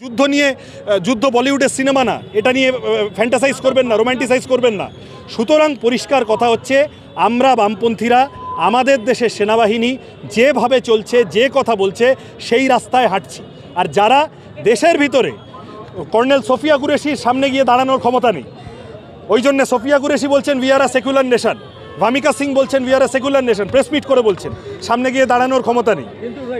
যুদ্ধ নিয়ে যুদ্ধ বলিউডের সিনেমা না, এটা নিয়ে ফ্যান্টাসাইজ করবেন না, রোম্যান্টিসাইজ করবেন না। সুতরাং পরিষ্কার কথা হচ্ছে, আমরা বামপন্থীরা আমাদের দেশের সেনাবাহিনী যেভাবে চলছে, যে কথা বলছে, সেই রাস্তায় হাঁটছি। আর যারা দেশের ভিতরে কর্নেল সোফিয়া কুরেশির সামনে গিয়ে দাঁড়ানোর ক্ষমতা নেই, ওই জন্য সোফিয়া কুরেশি বলছেন we are a secular nation, Vyomika Singh বলছেন we are a secular nation, press meet করে বলছেন, সামনে গিয়ে দাঁড়ানোর ক্ষমতা নেই।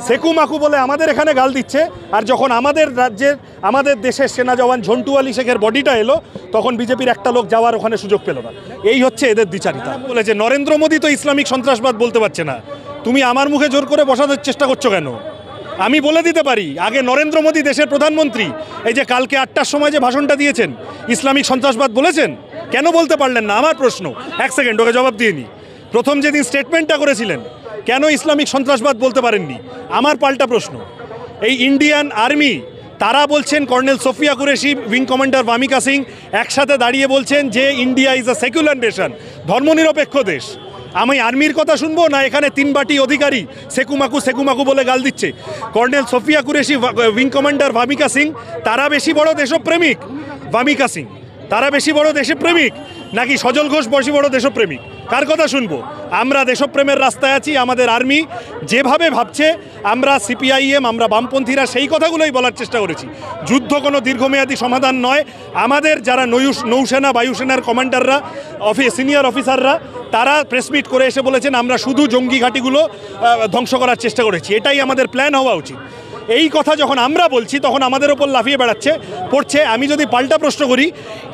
সেকু মাকু বলে আমাদের এখানে গাল দিচ্ছে, আর যখন আমাদের রাজ্যের আমাদের দেশের সেনা জওয়ান ঝন্টু আলী শেখের বডিটা এলো, তখন বিজেপির একটা লোক যাওয়ার ওখানে সুযোগ পেল না। এই হচ্ছে এদের দ্বিচারিতা। বলেছে নরেন্দ্র মোদী তো ইসলামিক সন্ত্রাসবাদ বলতে পারছে না, তুমি আমার মুখে জোর করে বসানোর চেষ্টা করছো কেন? আমি বলে দিতে পারি, আগে নরেন্দ্র মোদী দেশের প্রধানমন্ত্রী, এই যে কালকে 8টার সময় যে ভাষণটা দিয়েছেন, ইসলামিক সন্ত্রাসবাদ বলেছেন? কেন বলতে পারলেন না? আমার প্রশ্ন, এক সেকেন্ড ওকে জবাব দিয়ে নি। প্রথম যেদিন স্টেটমেন্টটা করেছিলেন, কেন ইসলামিক সন্ত্রাসবাদ বলতে পারেননি? আমার পাল্টা প্রশ্ন। এই ইন্ডিয়ান আর্মি তারা বলছেন, colonel Sofiya Qureshi, wing commander Vyomika Singh একসাথে দাঁড়িয়ে বলছেন যে India is a secular nation, ধর্মনিরপেক্ষ দেশ। আমি আর্মির কথা শুনবো না? এখানে 3 বাটি অধিকারী সেকুমাকু বলে গাল দিচ্ছে। Colonel Sofiya Qureshi, wing commander Vyomika Singh, তারা বেশি বড় দেশপ্রেমিক? ভামিকা সিং তারা বেশি বড় দেশপ্রেমিক নাকি সজল ঘোষ বেশি বড় দেশপ্রেমিক? কার কথা শুনবো? আমরা দেশপ্রেমের রাস্তায় আছি। আমাদের আর্মি যেভাবে ভাবছে, আমরা সিপিআইএম, আমরা বামপন্থীরা সেই কথাগুলোই বলার চেষ্টা করেছি। যুদ্ধ কোনো দীর্ঘমেয়াদী সমাধান নয়। আমাদের যারা নৌসেনা, বায়ুসেনার কমান্ডাররা, সিনিয়র অফিসাররা, তারা প্রেসমিট করে এসে বলেছেন আমরা শুধু জঙ্গি ঘাঁটিগুলো ধ্বংস করার চেষ্টা করেছি, এটাই আমাদের প্ল্যান হওয়া উচিত। এই কথা যখন আমরা বলছি, তখন আমাদের ওপর লাফিয়ে পড়ছে। আমি যদি পাল্টা প্রশ্ন করি,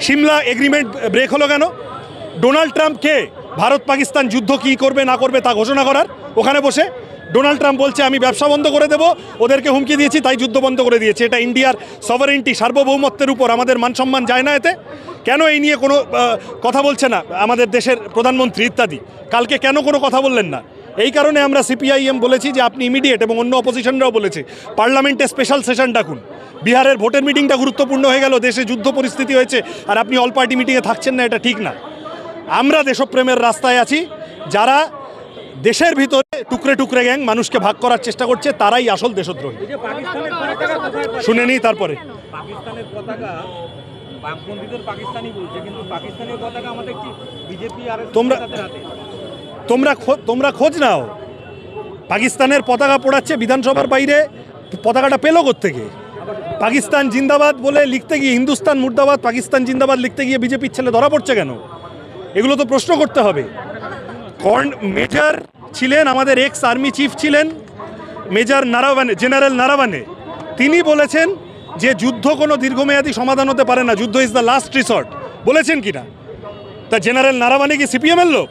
সিমলা এগ্রিমেন্ট ব্রেক হলো কেন? ডোনাল্ড ট্রাম্প কে ভারত পাকিস্তান যুদ্ধ কী করবে না করবে তা ঘোষণা করার? ওখানে বসে ডোনাল্ড ট্রাম্প বলছে আমি ব্যবসা বন্ধ করে দেবো, ওদেরকে হুমকি দিয়েছি তাই যুদ্ধ বন্ধ করে দিয়েছে। এটা ইন্ডিয়ার সভারেন্টি, সার্বভৌমত্বের উপর আমাদের মানসম্মান যায় না এতে? কেন এই নিয়ে কোনো কথা বলছে না আমাদের দেশের প্রধানমন্ত্রী ইত্যাদি? কালকে কেন কোনো কথা বললেন না? এই কারণে আমরা সিপিআইএম বলেছি যে আপনি ইমিডিয়েট, এবং অন্য অপোজিশনরাও বলেছে, পার্লামেন্টে স্পেশাল সেশন ডাকুন। বিহারের ভোটের মিটিংটা গুরুত্বপূর্ণ হয়ে গেল, দেশে যুদ্ধ পরিস্থিতি হয়েছে, আর আপনি অল পার্টি মিটিংয়ে থাকছেন না, এটা ঠিক না। আমরা দেশপ্রেমের রাস্তায় আছি। যারা দেশের ভিতরে টুকরে টুকরে গ্যাং মানুষকে ভাগ করার চেষ্টা করছে, তারাই আসল দেশদ্রোহী। শুনে নিই তারপরে। তোমরা খোঁজ নাও, পাকিস্তানের পতাকা পোড়াচ্ছে বিধানসভার বাইরে। পতাকাটা পেলো কোত্থেকে? পাকিস্তান জিন্দাবাদ বলে লিখতে গিয়ে, হিন্দুস্তান মুর্দাবাদ পাকিস্তান জিন্দাবাদ লিখতে গিয়ে বিজেপির ছেলে ধরা পড়ছে কেন? এগুলো তো প্রশ্ন করতে হবে। মেজর ছিলেন, আমাদের এক্স আর্মি চিফ ছিলেন মেজর নারাওয়ানে, জেনারেল নারাওয়ানে, তিনি বলেছেন যে যুদ্ধ কোনো দীর্ঘমেয়াদী সমাধান হতে পারে না, যুদ্ধ ইজ দ্য লাস্ট রিসর্ট। বলেছেন কি না? তা জেনারেল নারাওয়ানে কি সিপিএমের লোক,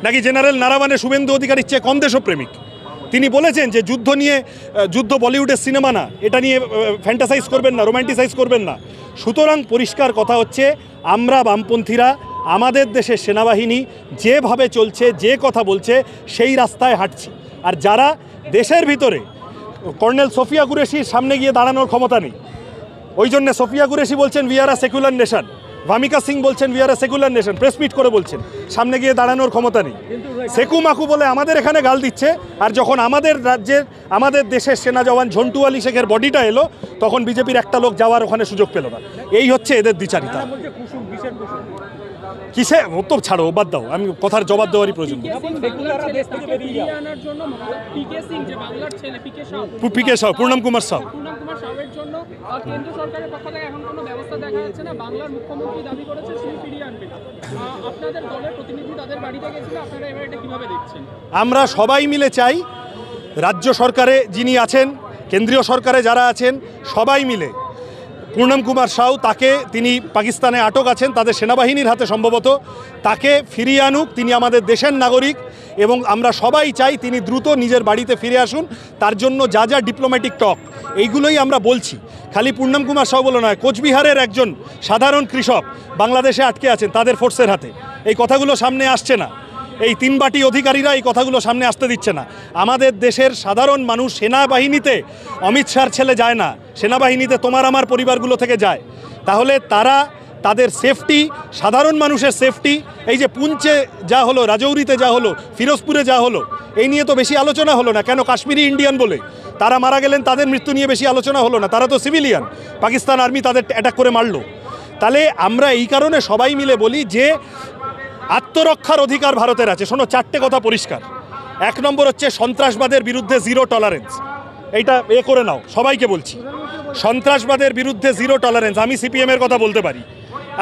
নাকি জেনারেল নারাওয়ানে শুভেন্দু অধিকারীর চেয়ে কম দেশপ্রেমিক? তিনি বলেছেন যে যুদ্ধ বলিউডের সিনেমা না, এটা নিয়ে ফ্যান্টাসাইজ করবেন না, রোম্যান্টিসাইজ করবেন না। সুতরাং পরিষ্কার কথা হচ্ছে, আমরা বামপন্থীরা আমাদের দেশের সেনাবাহিনী যেভাবে চলছে, যে কথা বলছে, সেই রাস্তায় হাঁটছি। আর যারা দেশের ভিতরে কর্নেল সোফিয়া কুরেশির সামনে গিয়ে দাঁড়ানোর ক্ষমতা নেই, ওই জন্য সোফিয়া কুরেশি বলছেন we are a secular nation, Vyomika Singh বলছেন we are a secular nation, press meet করে বলছেন, সামনে গিয়ে দাঁড়ানোর ক্ষমতা নেই। সেকু মাকু বলে আমাদের এখানে গাল দিচ্ছে, আর যখন আমাদের রাজ্যের আমাদের দেশের সেনা জওয়ান ঝন্টু আলী শেখের বডিটা এলো, তখন বিজেপির একটা লোক যাওয়ার ওখানে সুযোগ পেল না। এই হচ্ছে এদের দ্বিচারিতা। কিসে? ও তো ছাড়ো, বাদ দাও, আমি কথার জবাব দেওয়ারই প্রয়োজন। পিকে সাউ, পূর্ণম কুমার সাউ। আমরা সবাই মিলে চাই, রাজ্য সরকারে যিনি আছেন, কেন্দ্রীয় সরকারে যারা আছেন, সবাই মিলে পূর্ণম কুমার সাউ, তিনি পাকিস্তানে আটক আছেন, তাদের সেনাবাহিনীর হাতে সম্ভবত, তাকে ফিরিয়ে আনুক। তিনি আমাদের দেশের নাগরিক, এবং আমরা সবাই চাই তিনি দ্রুত নিজের বাড়িতে ফিরে আসুন। তার জন্য যা যা ডিপ্লোম্যাটিক টক, এইগুলোই আমরা বলছি। খালি পূর্ণম কুমার সাউ বলে নয়, কোচবিহারের একজন সাধারণ কৃষক বাংলাদেশে আটকে আছেন তাদের ফোর্সের হাতে, এই কথাগুলো সামনে আসছে না। এই 3 বাটি অধিকারীরা এই কথাগুলো সামনে আসতে দিচ্ছে না। আমাদের দেশের সাধারণ মানুষ সেনাবাহিনীতে অমিত শাহর ছেলে যায় না, সেনাবাহিনীতে তোমার আমার পরিবারগুলো থেকে যায়। তাহলে তাদের সেফটি, সাধারণ মানুষের সেফটি, এই যে পুঞ্চে যা হলো, রাজৌরিতে যা হলো, ফিরোজপুরে যা হলো, এই নিয়ে তো বেশি আলোচনা হলো না। কেন? কাশ্মীরি ইন্ডিয়ান বলে তারা মারা গেলেন, তাদের মৃত্যু নিয়ে বেশি আলোচনা হলো না, তারা তো সিভিলিয়ান, পাকিস্তান আর্মি তাদের অ্যাটাক করে মারলো। তাহলে আমরা এই কারণে সবাই মিলে বলি যে আত্মরক্ষার অধিকার ভারতের আছে। শোনো, 4টে কথা পরিষ্কার। 1 নম্বর হচ্ছে সন্ত্রাসবাদের বিরুদ্ধে জিরো টলারেন্স। এইটা করে নাও, সবাইকে বলছি, সন্ত্রাসবাদের বিরুদ্ধে জিরো টলারেন্স। আমি সিপিএমের কথা বলতে পারি,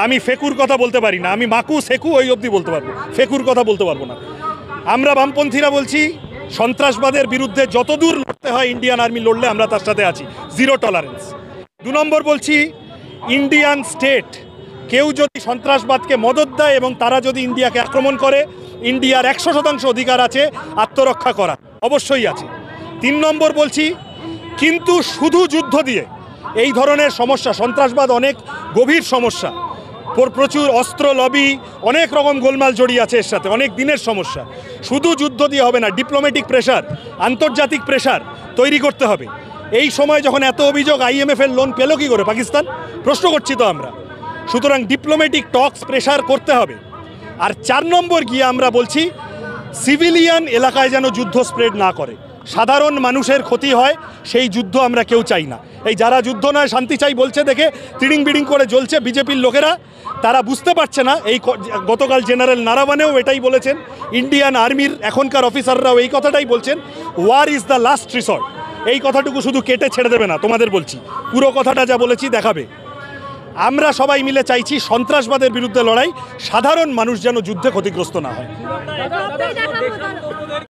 আমি ফেকুর কথা বলতে পারি না, আমি মাকু সেকু ওই অবধি বলতে পারবো, ফেকুর কথা বলতে পারবো না। আমরা বামপন্থীরা বলছি সন্ত্রাসবাদের বিরুদ্ধে যতদূর লড়তে হয় ইন্ডিয়ান আর্মি লড়লে আমরা তার সাথে আছি, জিরো টলারেন্স। 2 নম্বর বলছি ইন্ডিয়ান স্টেট কেউ যদি সন্ত্রাসবাদকে মদত দেয় এবং তারা যদি ইন্ডিয়াকে আক্রমণ করে, ইন্ডিয়ার 100% অধিকার আছে আত্মরক্ষা করা, অবশ্যই আছে। 3 নম্বর বলছি কিন্তু শুধু যুদ্ধ দিয়ে এই ধরনের সমস্যা, সন্ত্রাসবাদ অনেক গভীর সমস্যা, প্রচুর অস্ত্র লবি, অনেক রকম গোলমাল জড়িয়ে আছে এর সাথে, অনেক দিনের সমস্যা। শুধু যুদ্ধ দিয়ে হবে না, ডিপ্লোম্যাটিক প্রেশার, আন্তর্জাতিক প্রেশার তৈরি করতে হবে। এই সময় যখন এত অভিযোগ, IMF এর লোন পেল কি করে পাকিস্তান, প্রশ্ন করছি তো আমরা। সুতরাং ডিপ্লোম্যাটিক টক্স, প্রেশার করতে হবে। আর 4 নম্বর গিয়ে আমরা বলছি সিভিলিয়ান এলাকায় যেন যুদ্ধ স্প্রেড না করে, সাধারণ মানুষের ক্ষতি হয়, সেই যুদ্ধ আমরা কেউ চাই না। এই যারা যুদ্ধ নয় শান্তি চাই বলছে দেখে তিড়িং বিড়িং করে জ্বলছে বিজেপির লোকেরা, তারা বুঝতে পারছে না। এই গতকাল জেনারেল নারাওয়ানেও এটাই বলেছেন, ইন্ডিয়ান আর্মির এখনকার অফিসাররাও এই কথাটাই বলছেন, war is the last resort. এই কথাটুকু শুধু কেটে ছেড়ে দেবে না, তোমাদের বলছি পুরো কথাটা যা বলেছি দেখাবে। আমরা সবাই মিলে চাইছি সন্ত্রাসবাদের বিরুদ্ধে লড়াই, সাধারণ মানুষ যেন যুদ্ধে ক্ষতিগ্রস্ত না হয়।